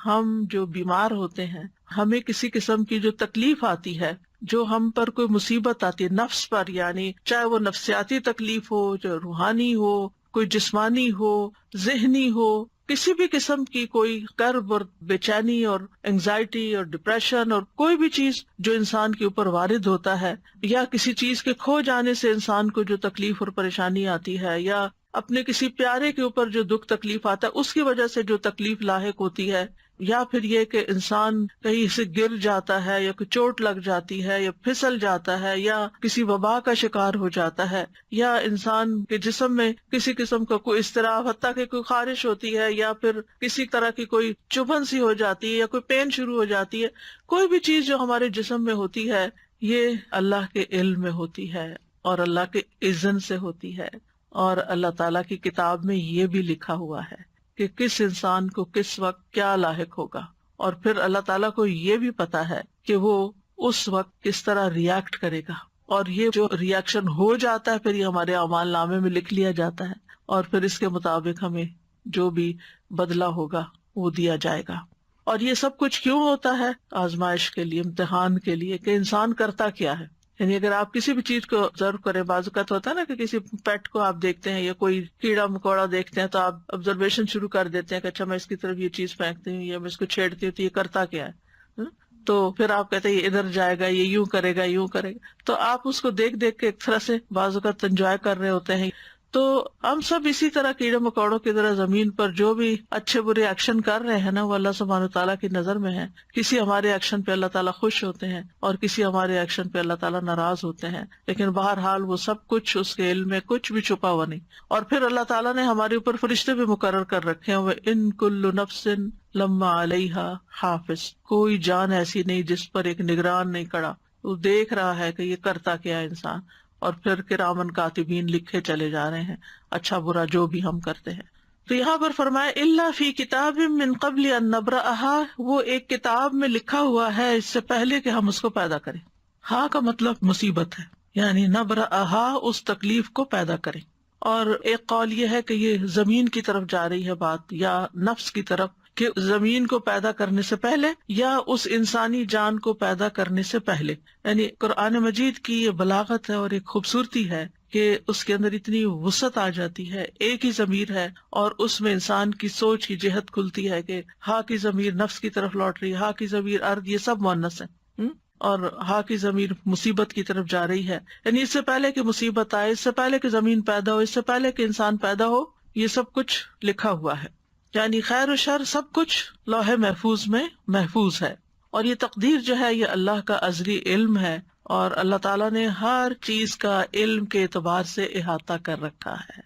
ہم جو بیمار ہوتے ہیں، ہمیں کسی قسم کی جو تکلیف آتی ہے، جو ہم پر کوئی مصیبت آتی ہے نفس پر، یعنی چاہے وہ نفسیاتی تکلیف ہو، جو روحانی ہو، کوئی جسمانی ہو، ذہنی ہو، کسی بھی قسم کی کوئی کرب اور بے چینی اور انگزائٹی اور ڈپریشن اور کوئی بھی چیز جو انسان کے اوپر وارد ہوتا ہے، یا کسی چیز کے کھو جانے سے انسان کو جو تکلیف اور پریشانی آتی ہے، یا اپنے کسی پیارے کے اوپر جو دکھ تکلیف آتا ہے اس کی وجہ سے جو تکلیف لاحق ہوتی ہے، یا پھر یہ کہ انسان کہیں سے گر جاتا ہے، یا کوئی چوٹ لگ جاتی ہے، یا پھسل جاتا ہے، یا کسی وبا کا شکار ہو جاتا ہے، یا انسان کے جسم میں کسی قسم کا کوئی اضطراب، حتیٰ کہ کوئی خارش ہوتی ہے، یا پھر کسی طرح کی کوئی چبھن سی ہو جاتی ہے، یا کوئی پین شروع ہو جاتی ہے، کوئی بھی چیز جو ہمارے جسم میں ہوتی ہے یہ اللہ کے علم میں ہوتی ہے اور اللہ کے اذن سے ہوتی ہے، اور اللہ تعالیٰ کی کتاب میں یہ بھی لکھا ہوا ہے کہ کس انسان کو کس وقت کیا لاحق ہوگا، اور پھر اللہ تعالیٰ کو یہ بھی پتا ہے کہ وہ اس وقت کس طرح ریئیکٹ کرے گا، اور یہ جو ریئیکشن ہو جاتا ہے پھر یہ ہمارے اعمال نامے میں لکھ لیا جاتا ہے، اور پھر اس کے مطابق ہمیں جو بھی بدلہ ہوگا وہ دیا جائے گا۔ اور یہ سب کچھ کیوں ہوتا ہے؟ آزمائش کے لیے، امتحان کے لیے، کہ انسان کرتا کیا ہے۔ یعنی اگر آپ کسی بھی چیز کو آبزرو کریں، بعض اوقات ہوتا ہے نا کہ کسی پیٹ کو آپ دیکھتے ہیں یا کوئی کیڑا مکوڑا دیکھتے ہیں تو آپ آبزرویشن شروع کر دیتے ہیں کہ اچھا میں اس کی طرف یہ چیز پھینکتی ہوں یا میں اس کو چھیڑتی ہوں تو یہ کرتا کیا ہے، تو پھر آپ کہتے ہیں یہ ادھر جائے گا، یہ یوں کرے گا، یوں کرے گا، تو آپ اس کو دیکھ دیکھ کے ایک طرح سے بعض اوقات انجوائے کر رہے ہوتے ہیں۔ تو ہم سب اسی طرح کیڑے مکوڑوں کی طرح زمین پر جو بھی اچھے برے ایکشن کر رہے ہیں نا، وہ اللہ سبحانہ تعالیٰ کی نظر میں ہے۔ کسی ہمارے ایکشن پہ اللہ تعالیٰ خوش ہوتے ہیں اور کسی ہمارے ایکشن پہ اللہ تعالیٰ ناراض ہوتے ہیں، لیکن بہرحال وہ سب کچھ اس کے علم میں، کچھ بھی چھپا ہوا نہیں۔ اور پھر اللہ تعالیٰ نے ہمارے اوپر فرشتے بھی مقرر کر رکھے ہیں، وَإِن كُلُّ نَفْسٍ لَمَّا عَلَيْهَا حَافِظٌ، کوئی جان ایسی نہیں جس پر ایک نگران نہیں کھڑا، وہ دیکھ رہا ہے کہ یہ کرتا کیا ہے انسان، اور پھر کرامن کاتبین لکھے چلے جا رہے ہیں اچھا برا جو بھی ہم کرتے ہیں۔ تو یہاں پر فرمایا الا فی کتاب من قبل ان نبرأها، وہ ایک کتاب میں لکھا ہوا ہے اس سے پہلے کہ ہم اس کو پیدا کریں۔ ہاں کا مطلب مصیبت ہے، یعنی نبرأها اس تکلیف کو پیدا کریں۔ اور ایک قول یہ ہے کہ یہ زمین کی طرف جا رہی ہے بات، یا نفس کی طرف، کہ زمین کو پیدا کرنے سے پہلے یا اس انسانی جان کو پیدا کرنے سے پہلے۔ یعنی قرآن مجید کی یہ بلاغت ہے اور ایک خوبصورتی ہے کہ اس کے اندر اتنی وسعت آ جاتی ہے، ایک ہی ضمیر ہے اور اس میں انسان کی سوچ کی جہت کھلتی ہے کہ ہاں کی ضمیر نفس کی طرف لوٹ رہی ہے، ہاں کی ضمیر ارض، یہ سب مؤنث ہے، اور ہاں کی ضمیر مصیبت کی طرف جا رہی ہے۔ یعنی اس سے پہلے کہ مصیبت آئے، اس سے پہلے کہ زمین پیدا ہو، اس سے پہلے کہ انسان پیدا ہو، یہ سب کچھ لکھا ہوا ہے۔ یعنی خیر و شر سب کچھ لوح محفوظ میں محفوظ ہے، اور یہ تقدیر جو ہے یہ اللہ کا ازلی علم ہے، اور اللہ تعالیٰ نے ہر چیز کا علم کے اعتبار سے احاطہ کر رکھا ہے،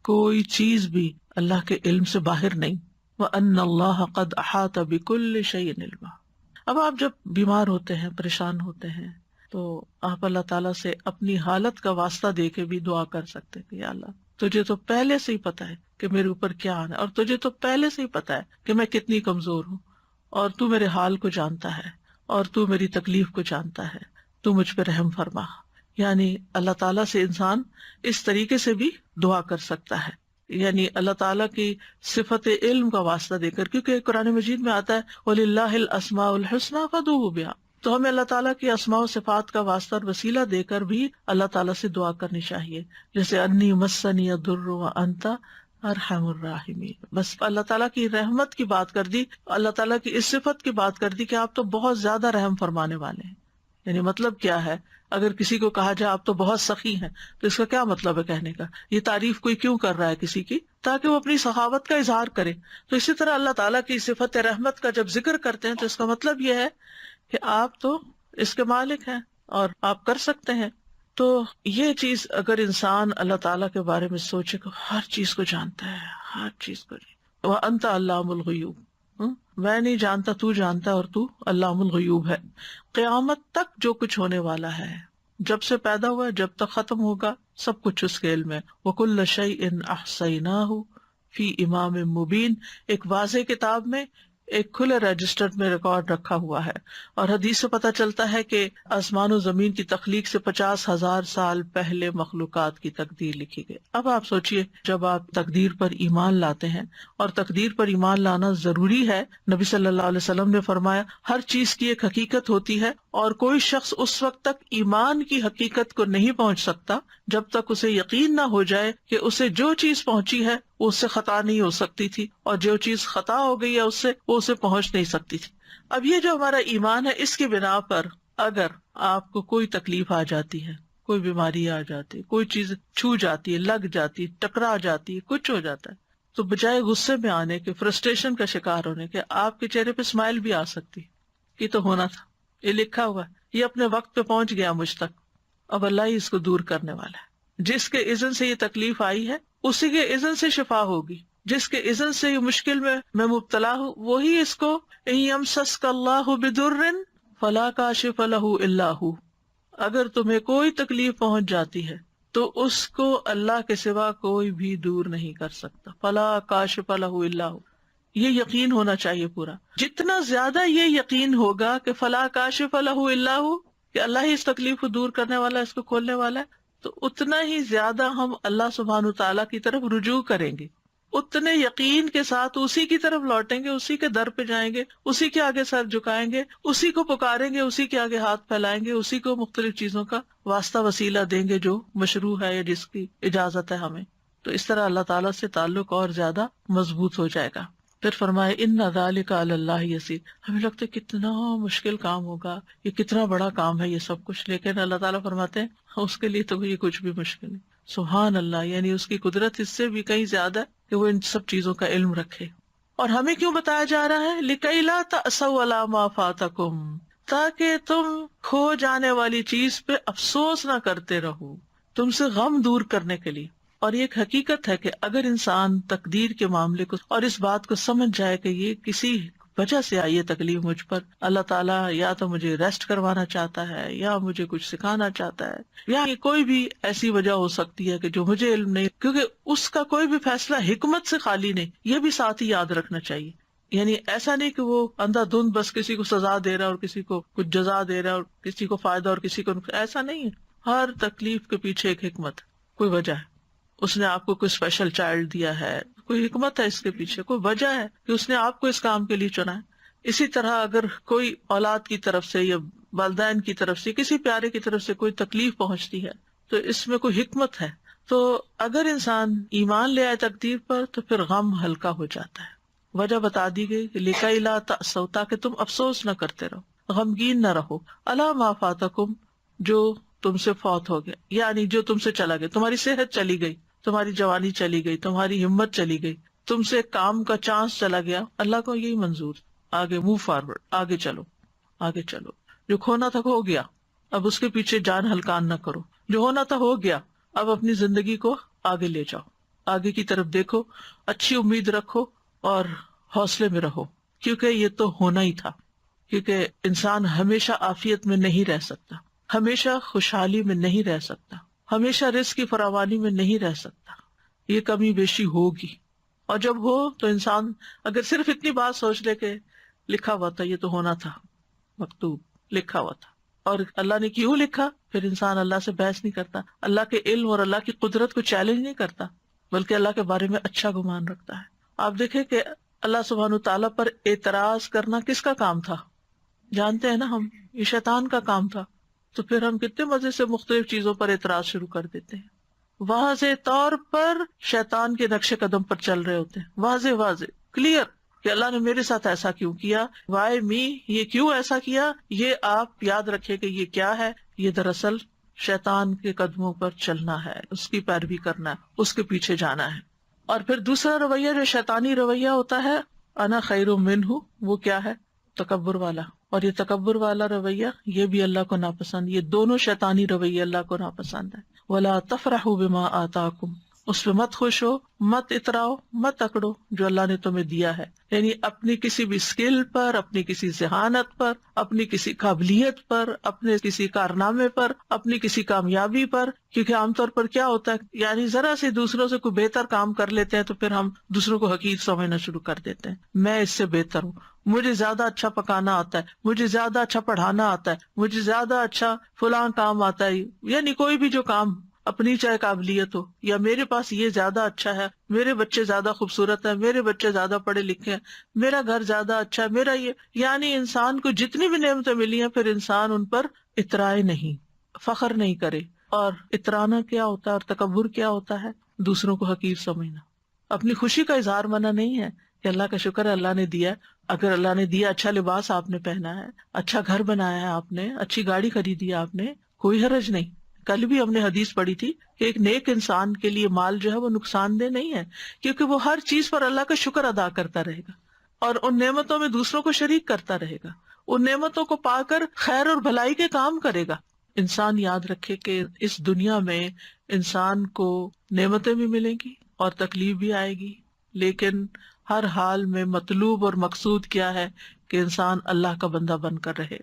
کوئی چیز بھی اللہ کے علم سے باہر نہیں۔ وَأَنَّ اللَّهَ قَدْ أَحَاطَ بِكُلِّ شَيْءٍ عِلْمًا۔ اب آپ جب بیمار ہوتے ہیں، پریشان ہوتے ہیں، تو آپ اللہ تعالیٰ سے اپنی حالت کا واسطہ دے کے بھی دعا کر سکتے کہ یا اللہ تجھے تو پہلے سے ہی پتا ہے کہ میرے اوپر کیا آنا ہے، اور تجھے تو پہلے سے ہی پتا ہے کہ میں کتنی کمزور ہوں، اور تو میرے حال کو جانتا ہے، اور تو میری تکلیف کو جانتا ہے، تو مجھ پہ رحم فرما۔ یعنی اللہ تعالیٰ سے انسان اس طریقے سے بھی دعا کر سکتا ہے، یعنی اللہ تعالیٰ کی صفت علم کا واسطہ دے کر، کیونکہ قرآن مجید میں آتا ہے وَلِلَّهِ الْأَسْمَاءُ الْحُسْنَىٰ فَادْعُوهُ بِهَا، تو ہمیں اللہ تعالیٰ کی اسماء و صفات کا واسطہ اور وسیلہ دے کر بھی اللہ تعالیٰ سے دعا کرنی چاہیے، جیسے انی مسنی الضر وانت ارحم الراحمین۔ بس اللہ تعالیٰ کی رحمت کی بات کر دی، اللہ تعالیٰ کی اس صفت کی بات کر دی کہ آپ تو بہت زیادہ رحم فرمانے والے ہیں۔ یعنی مطلب کیا ہے؟ اگر کسی کو کہا جائے آپ تو بہت سخی ہیں، تو اس کا کیا مطلب ہے کہنے کا؟ یہ تعریف کوئی کیوں کر رہا ہے کسی کی؟ تاکہ وہ اپنی سخاوت کا اظہار کرے۔ تو اسی طرح اللہ تعالیٰ کی صفت رحمت کا جب ذکر کرتے ہیں تو اس کا مطلب یہ ہے کہ آپ تو اس کے مالک ہیں اور آپ کر سکتے ہیں۔ تو یہ چیز اگر انسان اللہ تعالیٰ کے بارے میں سوچے کہ ہر چیز کو جانتا ہے، ہر چیز کو، وَأَنْتَ عَلَّامُ الْغُیُوبِ، میں نہیں جانتا، تو جانتا، اور تو علام الغیوب ہے۔ قیامت تک جو کچھ ہونے والا ہے، جب سے پیدا ہوا جب تک ختم ہوگا، سب کچھ اس کے علم ہے۔ وَكُلَّ شَيْءٍ أَحْصَيْنَاهُ فِي إِمَامٍ مُبِينٍ، ایک واضح کتاب میں ایک کھلے رجسٹر میں ریکارڈ رکھا ہوا ہے، اور حدیث سے پتہ چلتا ہے کہ آسمان و زمین کی تخلیق سے 50,000 سال پہلے مخلوقات کی تقدیر لکھی گئی۔ اب آپ سوچئے، جب آپ تقدیر پر ایمان لاتے ہیں، اور تقدیر پر ایمان لانا ضروری ہے، نبی صلی اللہ علیہ وسلم نے فرمایا ہر چیز کی ایک حقیقت ہوتی ہے، اور کوئی شخص اس وقت تک ایمان کی حقیقت کو نہیں پہنچ سکتا جب تک اسے یقین نہ ہو جائے کہ اسے جو چیز پہنچی ہے وہ اس سے خطا نہیں ہو سکتی تھی، اور جو چیز خطا ہو گئی ہے اس سے وہ اسے پہنچ نہیں سکتی تھی۔ اب یہ جو ہمارا ایمان ہے، اس کی بنا پر اگر آپ کو کوئی تکلیف آ جاتی ہے، کوئی بیماری آ جاتی ہے، کوئی چیز چھو جاتی ہے، لگ جاتی ہے، ٹکرا جاتی ہے، کچھ ہو جاتا ہے، تو بجائے غصے میں آنے کے، فرسٹریشن کا شکار ہونے کے، آپ کے چہرے پہ اسمائل بھی آ سکتی، یہ تو ہونا تھا، یہ لکھا ہوا ہے، یہ اپنے وقت پہ پہنچ گیا مجھ تک، اب اللہ ہی اس کو دور کرنے والا ہے۔ جس کے اذن سے یہ تکلیف آئی ہے اسی کے اذن سے شفا ہوگی، جس کے اذن سے یہ مشکل میں مبتلا ہوں وہی اس کو ان یمسسک اللہ بدر فلا کاشف لہ الا ہو، اگر تمہیں کوئی تکلیف پہنچ جاتی ہے تو اس کو اللہ کے سوا کوئی بھی دور نہیں کر سکتا، فلا کاشف لہ الا ہو، یہ یقین ہونا چاہیے پورا۔ جتنا زیادہ یہ یقین ہوگا کہ فلا کاشف لہ الا ہو، کہ اللہ ہی اس تکلیف کو دور کرنے والا ہے، اس کو کھولنے والا ہے، تو اتنا ہی زیادہ ہم اللہ سبحانہ تعالیٰ کی طرف رجوع کریں گے، اتنے یقین کے ساتھ اسی کی طرف لوٹیں گے، اسی کے در پہ جائیں گے، اسی کے آگے سر جھکائیں گے، اسی کو پکاریں گے، اسی کے آگے ہاتھ پھیلائیں گے، اسی کو مختلف چیزوں کا واسطہ وسیلہ دیں گے جو مشروع ہے یا جس کی اجازت ہے ہمیں۔ تو اس طرح اللہ تعالیٰ سے تعلق اور زیادہ مضبوط ہو جائے گا۔ پھر فرمائے ان ذالک علی اللہ یسیر، ہمیں لگتا ہے کتنا مشکل کام ہوگا، یہ کتنا بڑا کام ہے یہ سب کچھ، لیکن اللہ تعالیٰ فرماتے ہیں اس کے لیے تو یہ کچھ بھی مشکل نہیں۔ سبحان اللہ، یعنی اس کی قدرت اس سے بھی کہیں زیادہ کہ وہ ان سب چیزوں کا علم رکھے۔ اور ہمیں کیوں بتایا جا رہا ہے؟ لِكَيْ لَا تَأْسَوْا عَلَىٰ مَا فَاتَكُمْ، تاکہ تم کھو جانے والی چیز پہ افسوس نہ کرتے رہو، تم سے غم دور کرنے کے لیے۔ اور یہ ایک حقیقت ہے کہ اگر انسان تقدیر کے معاملے کو اور اس بات کو سمجھ جائے کہ یہ کسی وجہ سے آئی ہے تکلیف مجھ پر، اللہ تعالیٰ یا تو مجھے ریسٹ کروانا چاہتا ہے، یا مجھے کچھ سکھانا چاہتا ہے، یا کوئی بھی ایسی وجہ ہو سکتی ہے کہ جو مجھے علم نہیں، کیونکہ اس کا کوئی بھی فیصلہ حکمت سے خالی نہیں، یہ بھی ساتھ ہی یاد رکھنا چاہیے۔ یعنی ایسا نہیں کہ وہ اندھا دھند بس کسی کو سزا دے رہا ہے اور کسی کو کچھ جزا دے رہا ہے اور کسی کو فائدہ اور کسی کو نقصان، ایسا نہیں ہے۔ ہر تکلیف کے پیچھے ایک حکمت، کوئی وجہ ہے۔ اس نے آپ کو کوئی اسپیشل چائلڈ دیا ہے، کوئی حکمت ہے اس کے پیچھے، کوئی وجہ ہے کہ اس نے آپ کو اس کام کے لیے چنا ہے۔ اسی طرح اگر کوئی اولاد کی طرف سے یا والدین کی طرف سے کسی پیارے کی طرف سے کوئی تکلیف پہنچتی ہے تو اس میں کوئی حکمت ہے۔ تو اگر انسان ایمان لے آئے تقدیر پر تو پھر غم ہلکا ہو جاتا ہے۔ وجہ بتا دی گئی کہ لِكَيْ لَا تَأْسَوْا، تاکہ تم افسوس نہ کرتے رہو، غمگین نہ رہو، عَلَىٰ مَا فَاتَكُمْ، جو تم سے فوت ہو گیا، یعنی جو تم سے چلا گیا، تمہاری صحت چلی گئی، تمہاری جوانی چلی گئی، تمہاری ہمت چلی گئی، تم سے کام کا چانس چلا گیا، اللہ کو یہی منظور، آگے موو فارورڈ، آگے چلو، آگے چلو، جو کھونا تھا ہو گیا، اب اس کے پیچھے جان ہلکان نہ کرو، جو ہونا تھا ہو گیا، اب اپنی زندگی کو آگے لے جاؤ، آگے کی طرف دیکھو، اچھی امید رکھو اور حوصلے میں رہو، کیونکہ یہ تو ہونا ہی تھا، کیونکہ انسان ہمیشہ عافیت میں نہیں رہ سکتا، ہمیشہ خوشحالی میں نہیں رہ سکتا، ہمیشہ رزق کی فراوانی میں نہیں رہ سکتا، یہ کمی بیشی ہوگی، اور جب ہو تو انسان اگر صرف اتنی بات سوچ لے کہ لکھا ہوا تھا، یہ تو ہونا تھا، مکتوب لکھا ہوا تھا، اور اللہ نے کیوں لکھا، پھر انسان اللہ سے بحث نہیں کرتا، اللہ کے علم اور اللہ کی قدرت کو چیلنج نہیں کرتا، بلکہ اللہ کے بارے میں اچھا گمان رکھتا ہے۔ آپ دیکھیں کہ اللہ سبحانہ تعالیٰ پر اعتراض کرنا کس کا کام تھا؟ جانتے ہیں نا ہم، یہ شیطان کا کام تھا، تو پھر ہم کتنے مزے سے مختلف چیزوں پر اعتراض شروع کر دیتے ہیں، واضح طور پر شیطان کے نقش قدم پر چل رہے ہوتے ہیں، واضح کلیئر کہ اللہ نے میرے ساتھ ایسا کیوں کیا، وائی می، یہ کیوں ایسا کیا، یہ آپ یاد رکھے کہ یہ کیا ہے، یہ دراصل شیطان کے قدموں پر چلنا ہے، اس کی پیروی کرنا ہے، اس کے پیچھے جانا ہے۔ اور پھر دوسرا رویہ جو شیطانی رویہ ہوتا ہے، انا خیر منہ، وہ کیا ہے؟ تکبر والا، اور یہ تکبر والا رویہ یہ بھی اللہ کو ناپسند، یہ دونوں شیطانی رویے اللہ کو ناپسند ہے۔ وَلَا تَفْرَحُوا بِمَا آتَاكُمْ، اس پہ مت خوش ہو، مت اتراؤ، مت اکڑو جو اللہ نے تمہیں دیا ہے، یعنی اپنی کسی بھی اسکل پر، اپنی کسی ذہانت پر، اپنی کسی قابلیت پر، اپنے کسی کارنامے پر، اپنی کسی کامیابی پر، کیونکہ عام طور پر کیا ہوتا ہے، یعنی ذرا سے دوسروں سے کوئی بہتر کام کر لیتے ہیں تو پھر ہم دوسروں کو حقیر سمجھنا شروع کر دیتے ہیں، میں اس سے بہتر ہوں، مجھے زیادہ اچھا پکانا آتا ہے، مجھے زیادہ اچھا پڑھانا آتا ہے، مجھے زیادہ اچھا فلاں کام آتا ہے، یعنی کوئی بھی جو کام اپنی چاہے قابلیت ہو، یا میرے پاس یہ زیادہ اچھا ہے، میرے بچے زیادہ خوبصورت ہیں، میرے بچے زیادہ پڑھے لکھے ہیں، میرا گھر زیادہ اچھا ہے، میرا یہ، یعنی انسان کو جتنی بھی نعمتیں ملی ہیں پھر انسان ان پر اترائے نہیں، فخر نہیں کرے. اور اترانا کیا ہوتا ہے اور تکبر کیا ہوتا ہے؟ دوسروں کو حقیر سمجھنا. اپنی خوشی کا اظہار منع نہیں ہے کہ اللہ کا شکر ہے اللہ نے دیا. اگر اللہ نے دیا، اچھا لباس آپ نے پہنا ہے، اچھا گھر بنایا ہے آپ نے، اچھی گاڑی خریدی ہے آپ نے، کوئی حرج نہیں. کل بھی ہم نے حدیث پڑھی تھی کہ ایک نیک انسان کے لیے مال جو ہے وہ نقصان دہ نہیں ہے، کیونکہ وہ ہر چیز پر اللہ کا شکر ادا کرتا رہے گا اور ان نعمتوں میں دوسروں کو شریک کرتا رہے گا، ان نعمتوں کو پا کر خیر اور بھلائی کے کام کرے گا. انسان یاد رکھے کہ اس دنیا میں انسان کو نعمتیں بھی ملیں گی اور تکلیف بھی آئے گی، لیکن ہر حال میں مطلوب اور مقصود کیا ہے کہ انسان اللہ کا بندہ بن کر رہے.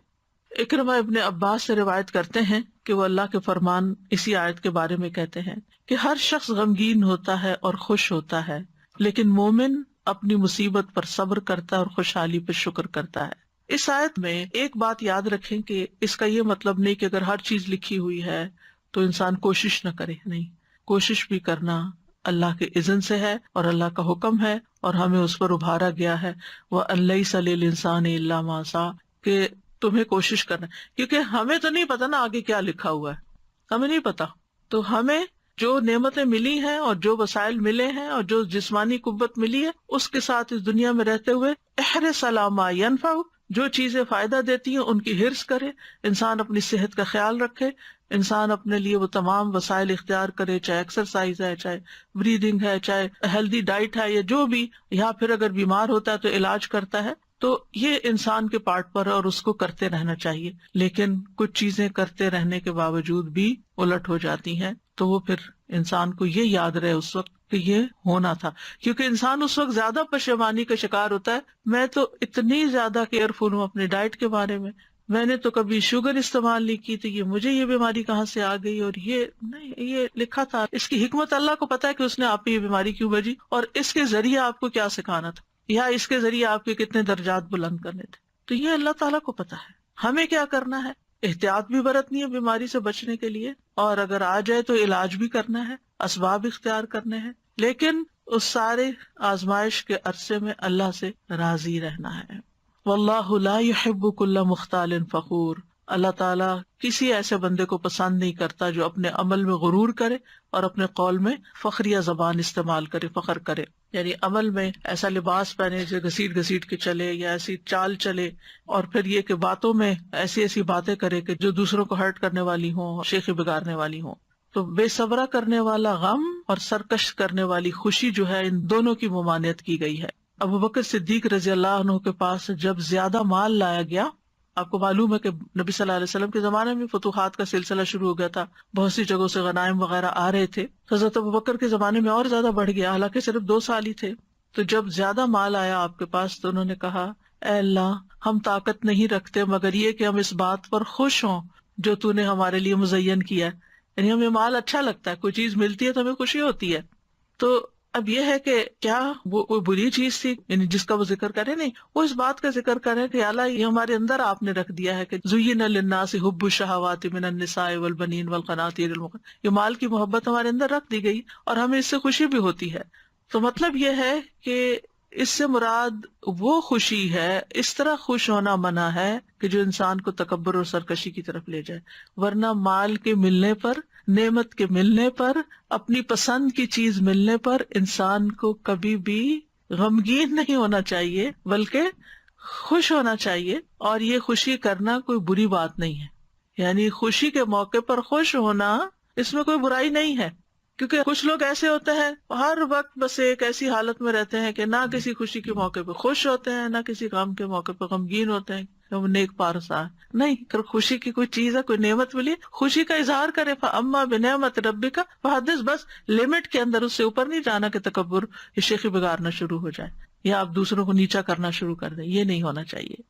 اکرمہ ابن عباس سے روایت کرتے ہیں کہ وہ اللہ کے فرمان اسی آیت کے بارے میں کہتے ہیں کہ ہر شخص غمگین ہوتا ہے اور خوش ہوتا ہے، لیکن مومن اپنی مصیبت پر صبر کرتا ہے اور خوشحالی پر شکر کرتا ہے. اس آیت میں ایک بات یاد رکھیں کہ اس کا یہ مطلب نہیں کہ اگر ہر چیز لکھی ہوئی ہے تو انسان کوشش نہ کرے. نہیں، کوشش بھی کرنا اللہ کے اذن سے ہے اور اللہ کا حکم ہے اور ہمیں اس پر ابھارا گیا ہے. وَأَن لَيْسَ لِلْإِنسَانِ إِلَّا مَا سَعَىٰ، کہ تمہیں کوشش کرنا ہے، کیونکہ ہمیں تو نہیں پتا نا آگے کیا لکھا ہوا ہے، ہمیں نہیں پتا. تو ہمیں جو نعمتیں ملی ہیں اور جو وسائل ملے ہیں اور جو جسمانی قوت ملی ہے اس کے ساتھ اس دنیا میں رہتے ہوئے احرص علی ما ینفع، جو چیزیں فائدہ دیتی ہیں ان کی حرص کرے. انسان اپنی صحت کا خیال رکھے، انسان اپنے لیے وہ تمام وسائل اختیار کرے، چاہے ایکسرسائز ہے، چاہے بریدنگ ہے، چاہے ہیلدی ڈائٹ ہے، یا جو بھی، یا پھر اگر بیمار ہوتا ہے تو علاج کرتا ہے. تو یہ انسان کے پارٹ پر ہے اور اس کو کرتے رہنا چاہیے. لیکن کچھ چیزیں کرتے رہنے کے باوجود بھی الٹ ہو جاتی ہیں تو وہ پھر انسان کو یہ یاد رہے اس وقت کہ یہ ہونا تھا، کیونکہ انسان اس وقت زیادہ پشیمانی کا شکار ہوتا ہے. میں تو اتنی زیادہ کیئرفل ہوں اپنے ڈائٹ کے بارے میں نے تو کبھی شوگر استعمال نہیں کی تھی، مجھے یہ بیماری کہاں سے آ گئی، اور یہ نہیں، یہ لکھا تھا. اس کی حکمت اللہ کو پتا ہے کہ اس نے آپ پہ یہ بیماری کیوں بھیجی اور اس کے ذریعے آپ کو کیا سکھانا تھا، یا اس کے ذریعے آپ کے کتنے درجات بلند کرنے تھے. تو یہ اللہ تعالیٰ کو پتا ہے. ہمیں کیا کرنا ہے؟ احتیاط بھی برتنی ہے بیماری سے بچنے کے لیے، اور اگر آ جائے تو علاج بھی کرنا ہے، اسباب اختیار کرنے ہیں، لیکن اس سارے آزمائش کے عرصے میں اللہ سے راضی رہنا ہے. واللہ لا يحب كل مختال فخور، اللہ تعالیٰ کسی ایسے بندے کو پسند نہیں کرتا جو اپنے عمل میں غرور کرے اور اپنے قول میں فخریہ زبان استعمال کرے، فخر کرے. یعنی عمل میں ایسا لباس پہنے جو گھسیٹ گھسیٹ کے چلے، یا ایسی چال چلے، اور پھر یہ کہ باتوں میں ایسی ایسی باتیں کرے کہ جو دوسروں کو ہرٹ کرنے والی ہوں، شیخی بگاڑنے والی ہوں. تو بے صبرا کرنے والا غم اور سرکش کرنے والی خوشی جو ہے، ان دونوں کی ممانعت کی گئی ہے. ابو بکر صدیق رضی اللہ عنہ کے پاس جب زیادہ مال لایا گیا، آپ کو معلوم ہے کہ نبی صلی اللہ علیہ وسلم کے زمانے میں فتوحات کا سلسلہ شروع ہو گیا تھا، بہت سی جگہوں سے غنائم وغیرہ آ رہے تھے. حضرت ابو بکر کے زمانے میں اور زیادہ بڑھ گیا، حالانکہ صرف 2 سال ہی تھے. تو جب زیادہ مال آیا آپ کے پاس تو انہوں نے کہا، اے اللہ، ہم طاقت نہیں رکھتے مگر یہ کہ ہم اس بات پر خوش ہوں جو تو نے ہمارے لیے مزین کیا ہے. یعنی ہمیں مال اچھا لگتا ہے، کوئی چیز ملتی ہے تو ہمیں خوشی ہوتی ہے. تو اب یہ ہے کہ کیا وہ کوئی بری چیز تھی یعنی جس کا وہ ذکر کرے؟ نہیں، وہ اس بات کا ذکر کرے کہ اللہ یہ ہمارے اندر آپ نے رکھ دیا ہے کہ زین للناس حب الشہوات من النساء والبنین والقناطیر یہ مال کی محبت ہمارے اندر رکھ دی گئی اور ہمیں اس سے خوشی بھی ہوتی ہے. تو مطلب یہ ہے کہ اس سے مراد وہ خوشی ہے، اس طرح خوش ہونا منع ہے کہ جو انسان کو تکبر اور سرکشی کی طرف لے جائے. ورنہ مال کے ملنے پر، نعمت کے ملنے پر، اپنی پسند کی چیز ملنے پر انسان کو کبھی بھی غمگین نہیں ہونا چاہیے بلکہ خوش ہونا چاہیے. اور یہ خوشی کرنا کوئی بری بات نہیں ہے، یعنی خوشی کے موقع پر خوش ہونا اس میں کوئی برائی نہیں ہے. کیونکہ کچھ لوگ ایسے ہوتے ہیں ہر وقت بس ایک ایسی حالت میں رہتے ہیں کہ نہ کسی خوشی کے موقع پہ خوش ہوتے ہیں، نہ کسی غم کے موقع پہ غمگین ہوتے ہیں. وہ نیک پارسا نہیں، اگر خوشی کی کوئی چیز ہے، کوئی نعمت ملی، خوشی کا اظہار کرے. فَأَمَّا بِنِعْمَةِ رَبِّكَ فَحَدِّثْ، بس لمٹ کے اندر، اس سے اوپر نہیں جانا کہ تکبر یا شیخی بگاڑنا شروع ہو جائے یا آپ دوسروں کو نیچا کرنا شروع کر دیں. یہ نہیں ہونا چاہیے.